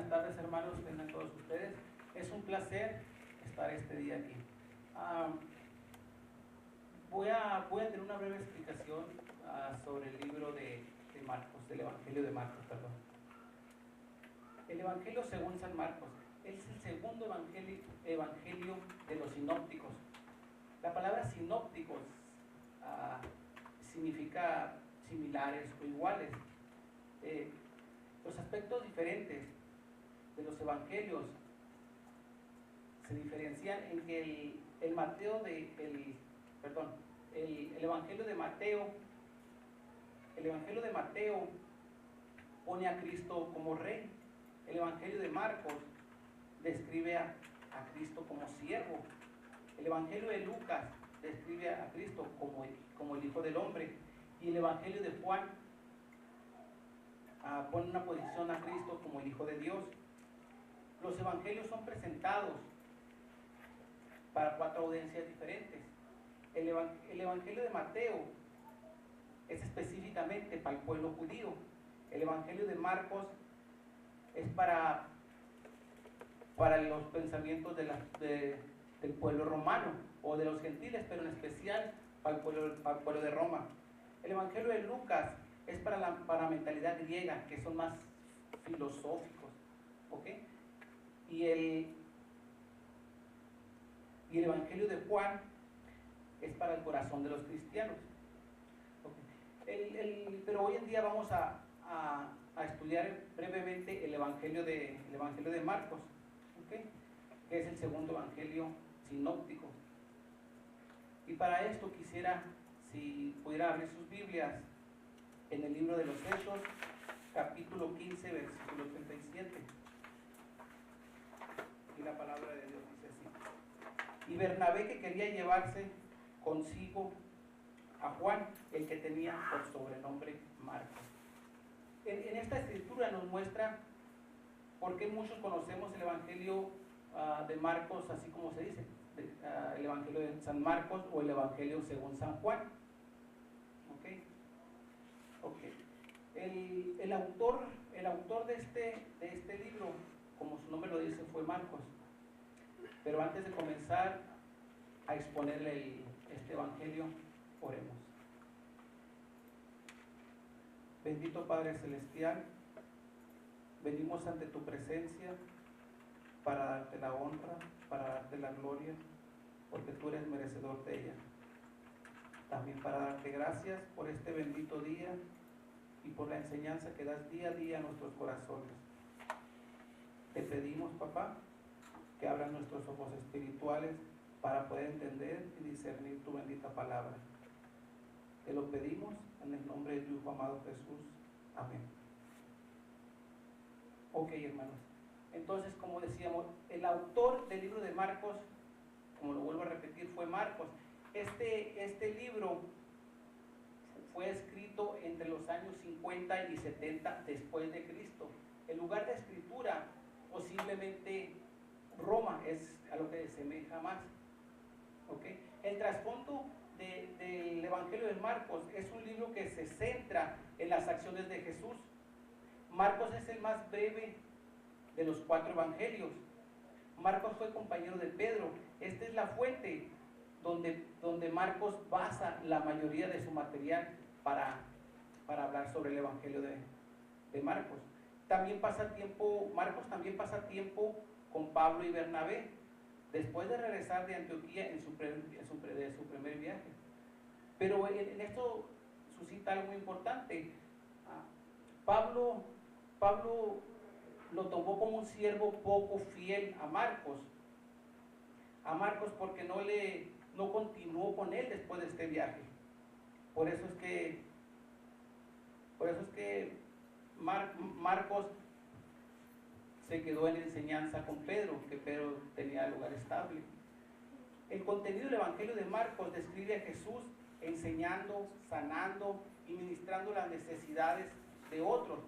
buenas tardes, hermanos, tengan todos ustedes. Es un placer estar este día aquí. Voy a tener una breve explicación sobre el libro de Marcos, del Evangelio de Marcos, perdón. El Evangelio según San Marcos es el segundo evangelio de los sinópticos. La palabra sinópticos significa similares o iguales. Los aspectos diferentes de los evangelios se diferencian en que el evangelio de Mateo pone a Cristo como rey. El evangelio de Marcos describe a Cristo como siervo. El evangelio de Lucas describe a Cristo como el Hijo del Hombre, y el evangelio de Juan pone una posición a Cristo como el Hijo de Dios. Los evangelios son presentados para 4 audiencias diferentes. El evangelio de Mateo es específicamente para el pueblo judío. El evangelio de Marcos es para los pensamientos del pueblo romano o de los gentiles, pero en especial para el pueblo de Roma. El evangelio de Lucas es para la mentalidad griega, que son más filosóficos, ¿ok? Y el evangelio de Juan es para el corazón de los cristianos, ¿okay? Pero hoy en día vamos a estudiar brevemente el evangelio de Marcos, ¿okay? Que es el segundo evangelio sinóptico. Y para esto quisiera, si pudiera abrir sus Biblias en el libro de los Hechos, capítulo 15, versículo 37. Y la palabra de Dios dice así: y Bernabé, que quería llevarse consigo a Juan, el que tenía por sobrenombre Marcos. En esta escritura nos muestra por qué muchos conocemos el evangelio de Marcos, así como se dice, el evangelio de San Marcos o el evangelio según San Juan. El autor de este libro, como su nombre lo dice, fue Marcos. Pero antes de comenzar a exponerle este evangelio, oremos. Bendito Padre Celestial, venimos ante tu presencia para darte la honra, para darte la gloria, porque tú eres merecedor de ella. También para darte gracias por este bendito día y por la enseñanza que das día a día a nuestros corazones. Te pedimos, papá, que abran nuestros ojos espirituales para poder entender y discernir tu bendita palabra. Te lo pedimos en el nombre de tu Hijo amado Jesús. Amén. Ok, hermanos. Entonces, como decíamos, el autor del libro de Marcos, como lo vuelvo a repetir, fue Marcos. Este libro fue escrito entre los años 50 y 70 después de Cristo. El lugar de escritura, posiblemente Roma, es a lo que se asemeja más. ¿Okay? El trasfondo del Evangelio de Marcos es un libro que se centra en las acciones de Jesús. Marcos es el más breve de los 4 evangelios. Marcos fue compañero de Pedro. Esta es la fuente donde Marcos basa la mayoría de su material para hablar sobre el Evangelio de Marcos. Marcos también pasa tiempo con Pablo y Bernabé, después de regresar de Antioquía en su primer viaje. Pero en esto suscita algo muy importante. Pablo lo tomó como un siervo poco fiel a Marcos porque no continuó con él después de este viaje. Por eso es que Marcos se quedó en enseñanza con Pedro, que Pedro tenía lugar estable. El contenido del Evangelio de Marcos describe a Jesús enseñando, sanando y ministrando las necesidades de otros.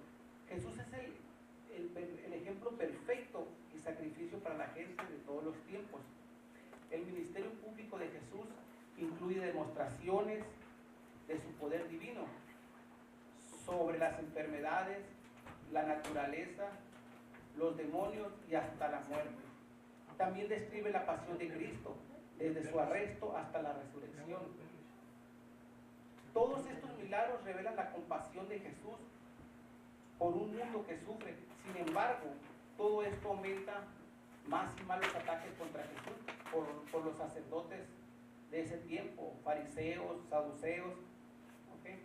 Jesús es el ejemplo perfecto y sacrificio para la gente de todos los tiempos. El ministerio público de Jesús incluye demostraciones de su poder divino sobre las enfermedades, la naturaleza los demonios y hasta la muerte. También describe la pasión de Cristo, desde su arresto hasta la resurrección. Todos estos milagros revelan la compasión de Jesús por un mundo que sufre. Sin embargo, todo esto aumenta más y más los ataques contra Jesús por los sacerdotes de ese tiempo, fariseos, saduceos. ¿Okay?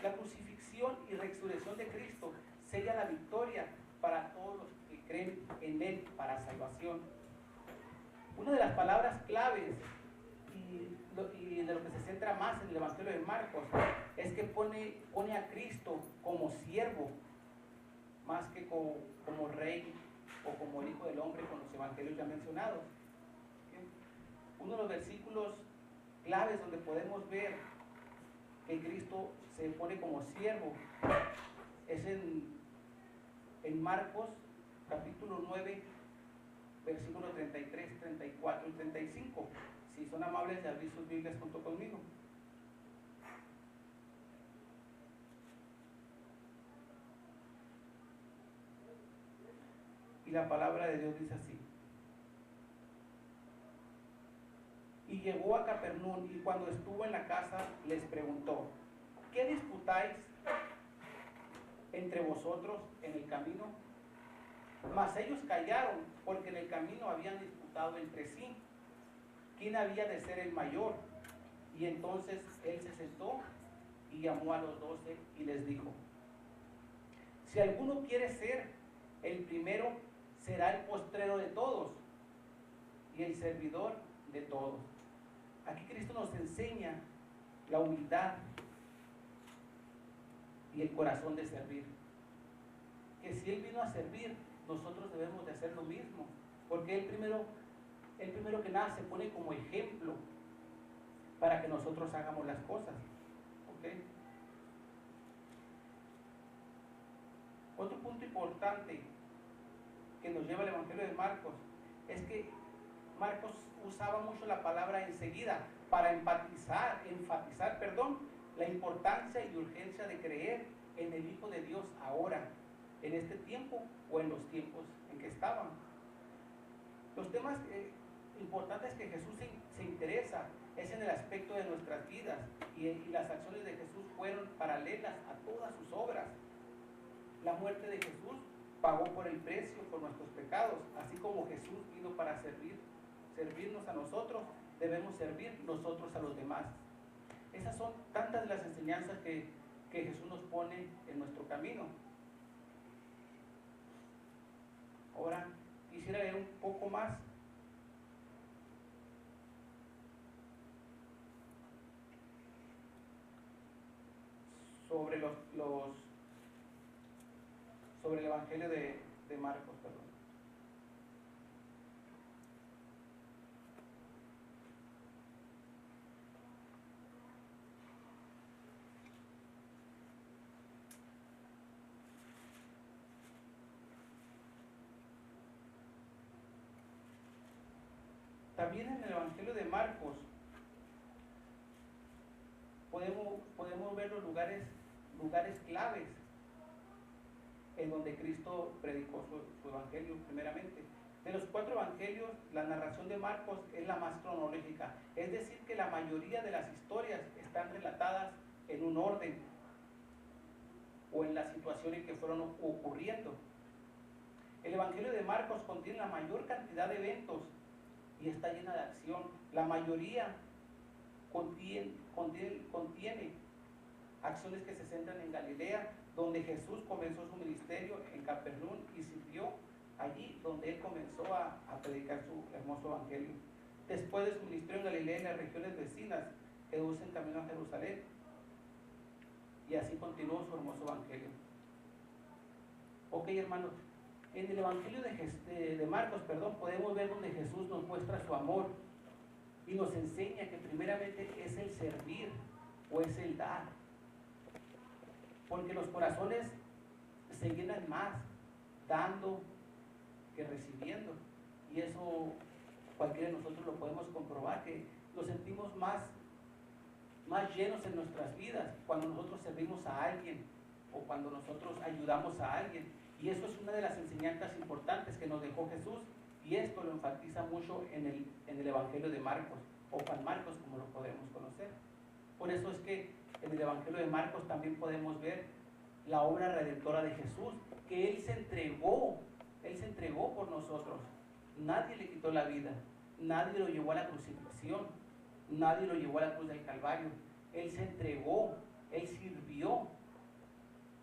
La crucifixión y resurrección de Cristo sella la victoria para todos los que creen en Él para salvación. Una de las palabras claves y de lo que se centra más en el Evangelio de Marcos es que pone a Cristo como siervo más que como rey o como el Hijo del Hombre con los evangelios ya mencionados. Uno de los versículos claves donde podemos ver que Cristo se pone como siervo es en Marcos capítulo 9 versículos 33, 34 y 35. Si son amables de abrir sus Biblias junto conmigo. Y la palabra de Dios dice así: y llegó a Capernaum, y cuando estuvo en la casa les preguntó: ¿qué disputáis entre vosotros en el camino? Mas ellos callaron, porque en el camino habían disputado entre sí quién había de ser el mayor. Y entonces él se sentó y llamó a los 12 y les dijo: si alguno quiere ser el primero, será el postrero de todos y el servidor de todos. Aquí Cristo nos enseña la humildad y el corazón de servir. Que si Él vino a servir, nosotros debemos de hacer lo mismo, porque Él primero que nada se pone como ejemplo para que nosotros hagamos las cosas. ¿Okay? Otro punto importante que nos lleva al Evangelio de Marcos es que Marcos usaba mucho la palabra enseguida para enfatizar, la importancia y urgencia de creer en el Hijo de Dios ahora, en este tiempo o en los tiempos en que estaban. Los temas importantes que Jesús se interesa es en el aspecto de nuestras vidas, y las acciones de Jesús fueron paralelas a todas sus obras. La muerte de Jesús pagó por el precio por nuestros pecados, así como Jesús vino para servirnos a nosotros, debemos servir nosotros a los demás. Esas son tantas de las enseñanzas que Jesús nos pone en nuestro camino. Ahora quisiera leer un poco más sobre sobre el Evangelio de Marcos, perdón. También en el Evangelio de Marcos podemos ver los lugares claves en donde Cristo predicó su evangelio primeramente. De los 4 evangelios, la narración de Marcos es la más cronológica, es decir, que la mayoría de las historias están relatadas en un orden o en la situación en que fueron ocurriendo. El evangelio de Marcos contiene la mayor cantidad de eventos y está llena de acción. La mayoría contiene acciones que se centran en Galilea, donde Jesús comenzó su ministerio, en Capernaum, y sirvió allí donde él comenzó a predicar su hermoso evangelio. Después de su ministerio en Galilea, en las regiones vecinas, Jesús se encaminó a Jerusalén, y así continuó su hermoso evangelio. Ok, hermanos, en el evangelio de Marcos, podemos ver donde Jesús nos muestra su amor y nos enseña que primeramente es el servir o es el dar, porque los corazones se llenan más dando que recibiendo, y eso cualquiera de nosotros lo podemos comprobar, que nos sentimos más llenos en nuestras vidas cuando nosotros servimos a alguien o cuando nosotros ayudamos a alguien. Y eso es una de las enseñanzas importantes que nos dejó Jesús, y esto lo enfatiza mucho en el Evangelio de Marcos, o Juan Marcos, como lo podemos conocer. Por eso es que en el Evangelio de Marcos también podemos ver la obra redentora de Jesús, que Él se entregó por nosotros. Nadie le quitó la vida, nadie lo llevó a la crucifixión, nadie lo llevó a la cruz del Calvario. Él se entregó, Él sirvió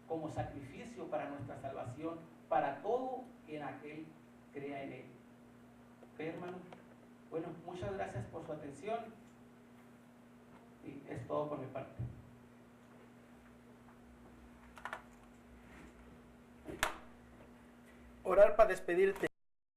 como sacrificio para nuestra salvación, para todo en aquel crea en Él. ¿Ok, hermano? Bueno, muchas gracias por su atención, y es todo por mi parte. Orar para despedirte.